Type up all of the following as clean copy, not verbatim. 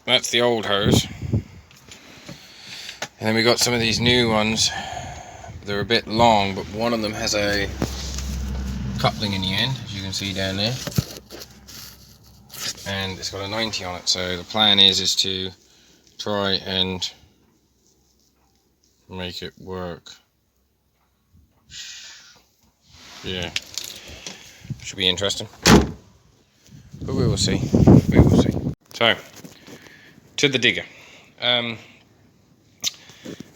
that's the old hose. And then we got some of these new ones. They're a bit long, but one of them has a coupling in the end, as you can see down there. And it's got a 90 on it, so the plan is to try and make it work. Yeah, should be interesting, but we will see. We will see. So, to the digger. Haven't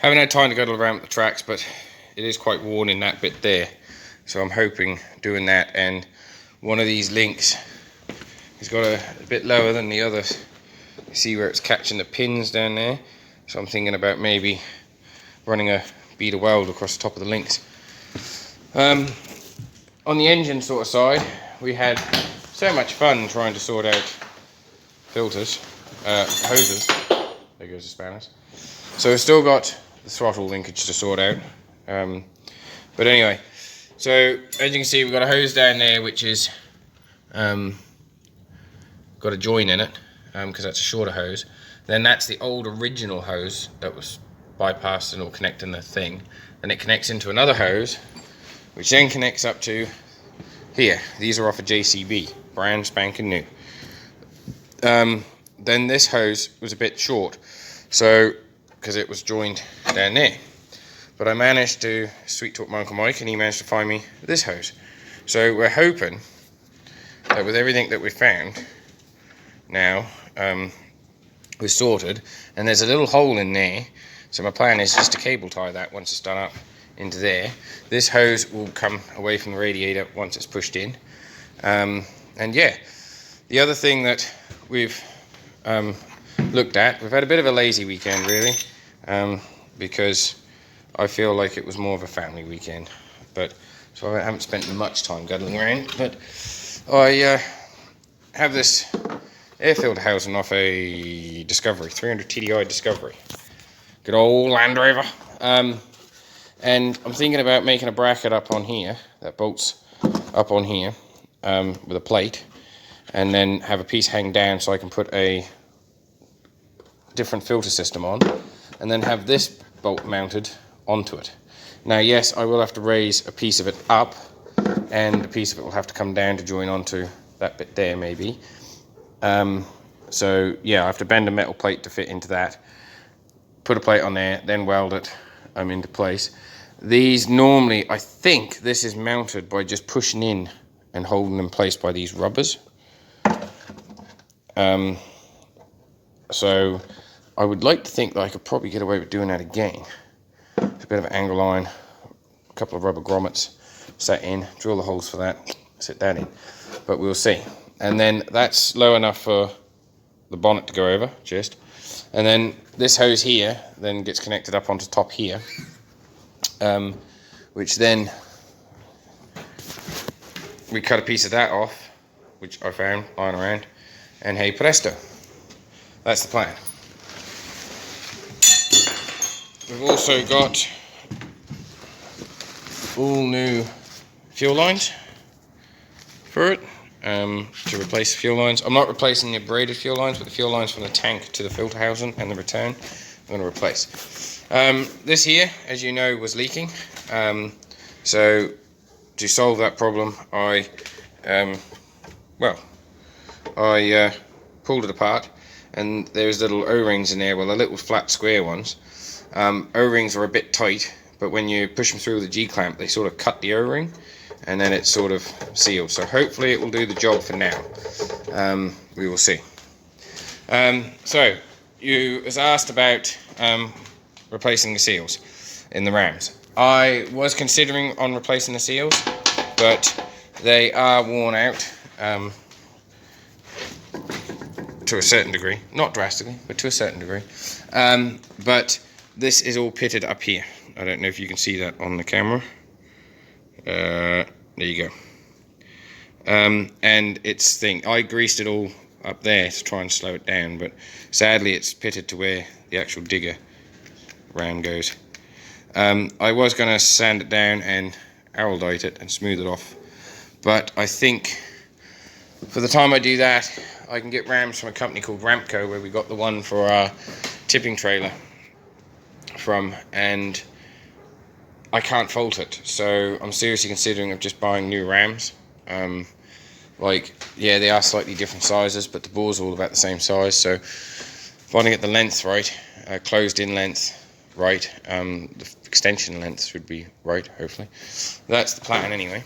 had time to go around the tracks, but it is quite worn in that bit there, so I'm hoping doing that. And one of these links has got a bit lower than the others. You see where it's catching the pins down there, so I'm thinking about maybe running a bead of weld across the top of the links. On the engine sort of side, we had so much fun trying to sort out filters, hoses. There goes the spanners. So we've still got the throttle linkage to sort out. But anyway, so as you can see, we've got a hose down there which is got a join in it, because that's a shorter hose. Then that's the old original hose that was bypassed and all connecting the thing. Then it connects into another hose, which then connects up to here. These are off a JCB, brand spanking new. Then this hose was a bit short, so because it was joined down there. But I managed to sweet talk my Uncle Mike, and he managed to find me this hose. So we're hoping that with everything that we found now, we're sorted, and there's a little hole in there. So my plan is just to cable tie that once it's done up into there. This hose will come away from the radiator once it's pushed in. And yeah, the other thing that we've looked at, we've had a bit of a lazy weekend really, because I feel like it was more of a family weekend, but so I haven't spent much time guddling around. But I have this air filter housing off a Discovery, 300 TDI Discovery, good old Land Rover. And I'm thinking about making a bracket up on here that bolts up on here with a plate, and then have a piece hang down so I can put a different filter system on, and then have this bolt mounted onto it. Now yes, I will have to raise a piece of it up, and a piece of it will have to come down to join onto that bit there maybe. So yeah, I have to bend a metal plate to fit into that, put a plate on there, then weld it into place. These normally, I think this is mounted by just pushing in and holding in place by these rubbers. So I would like to think that I could probably get away with doing that again. It's a bit of an angle line, a couple of rubber grommets set in, drill the holes for that, sit that in, but we'll see. And then that's low enough for the bonnet to go over, just. And then this hose here then gets connected up onto top here, which then we cut a piece of that off, which I found lying around, and hey presto, that's the plan. We've also got all new fuel lines for it, to replace the fuel lines. I'm not replacing the braided fuel lines, but the fuel lines from the tank to the filter housing and the return I'm going to replace. This here, as you know, was leaking, so to solve that problem I pulled it apart, and there's little O-rings in there, well, the little flat square ones. O-rings are a bit tight, but when you push them through with a G-clamp, they sort of cut the O-ring, and then it sort of seals. So hopefully it will do the job for now. We will see. So you was asked about replacing the seals in the rams. I was considering on replacing the seals, but they are worn out to a certain degree, not drastically, but to a certain degree. But this is all pitted up here. I don't know if you can see that on the camera. There you go. And it's I greased it all up there to try and slow it down, but sadly it's pitted to where the actual digger ram goes. I was going to sand it down and araldite it and smooth it off, but I think for the time I do that, I can get rams from a company called Ramco, where we got the one for our tipping trailer from, and I can't fault it. So I'm seriously considering of just buying new rams. Like, yeah, they are slightly different sizes, but the bore's all about the same size. So if I want to get the length right, closed in length right, the extension length should be right, hopefully. That's the plan anyway.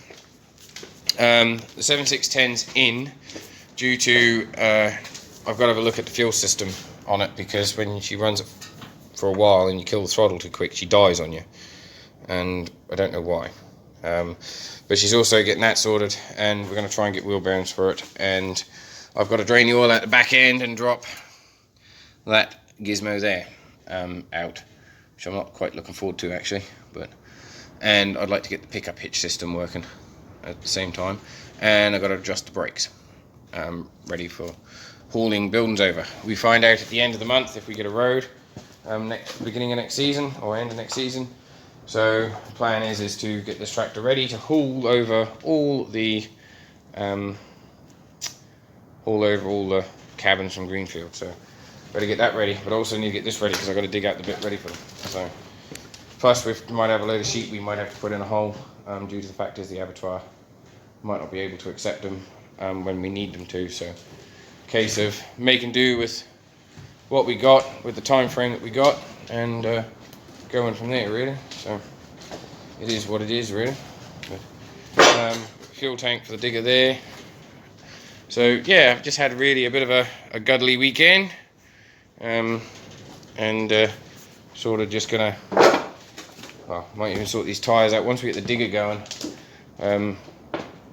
The 7610's in due to I've got to have a look at the fuel system on it, because when she runs it for a while and you kill the throttle too quick, she dies on you, and I don't know why. But she's also getting that sorted, and we're going to try and get wheel bearings for it, and I've got to drain the oil out the back end and drop that gizmo there out, which I'm not quite looking forward to actually, and I'd like to get the pickup hitch system working at the same time, and I've got to adjust the brakes, ready for hauling buildings over. We find out at the end of the month if we get a road, beginning of next season or end of next season. So the plan is to get this tractor ready to haul over all the cabins from Greenfield. So better get that ready, but also need to get this ready because I've got to dig out the bit ready for them. So plus we might have a load of sheep we might have to put in a hole, due to the fact is the abattoir might not be able to accept them when we need them to. So case of making do with what we got, with the time frame that we got, and going from there really. So it is what it is really. But, fuel tank for the digger there. So yeah, I've just had really a bit of a guddly weekend, and sort of just gonna, well, might even sort these tyres out once we get the digger going.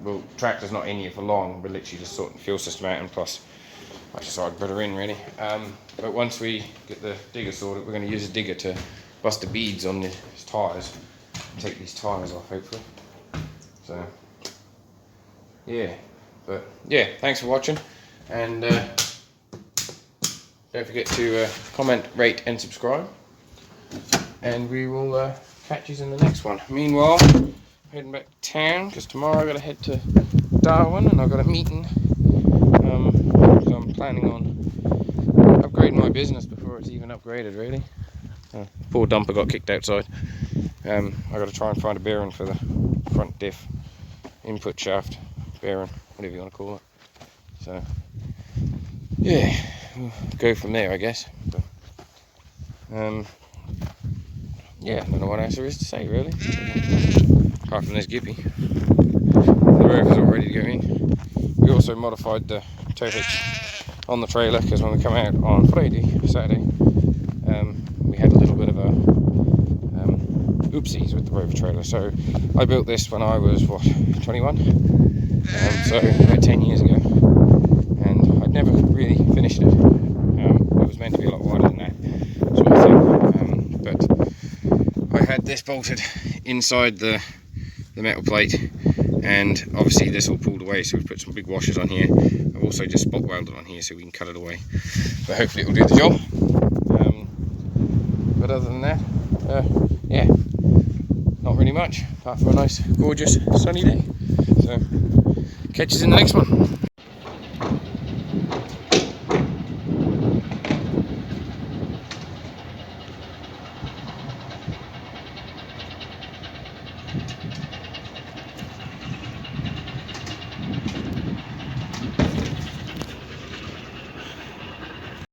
Well, tractor's not in here for long, we're literally just sorting the fuel system out, and plus I just thought I'd put her in really. But once we get the digger sorted, we're going to use a digger to bust the beads on these tyres, take these tyres off hopefully. So yeah, but yeah, thanks for watching, and don't forget to comment, rate and subscribe, and we will catch you in the next one. Meanwhile, heading back to town because tomorrow I've got to head to Darwin and I've got a meeting, so I'm planning on upgrading my business before it's even upgraded really. Poor dumper got kicked outside. I've got to try and find a bearing for the front diff, input shaft bearing, whatever you want to call it. So yeah, we'll go from there I guess. But, yeah, I don't know what else there is to say really, apart from this gippy. The roof is all ready to go in. We also modified the tow hitch on the trailer because when we come out on Saturday, we had a little bit of a oopsies with the rover trailer. So I built this when I was, what, 21? So about 10 years ago, and I'd never really finished it. It was meant to be a lot wider than that sort of thing, but I had this bolted inside the metal plate, and obviously this all pulled away, so we've put some big washers on here. I've also just spot welded on here so we can cut it away, but hopefully it will do the job. But other than that, yeah, not really much apart from a nice gorgeous sunny day. So catch us in the next one.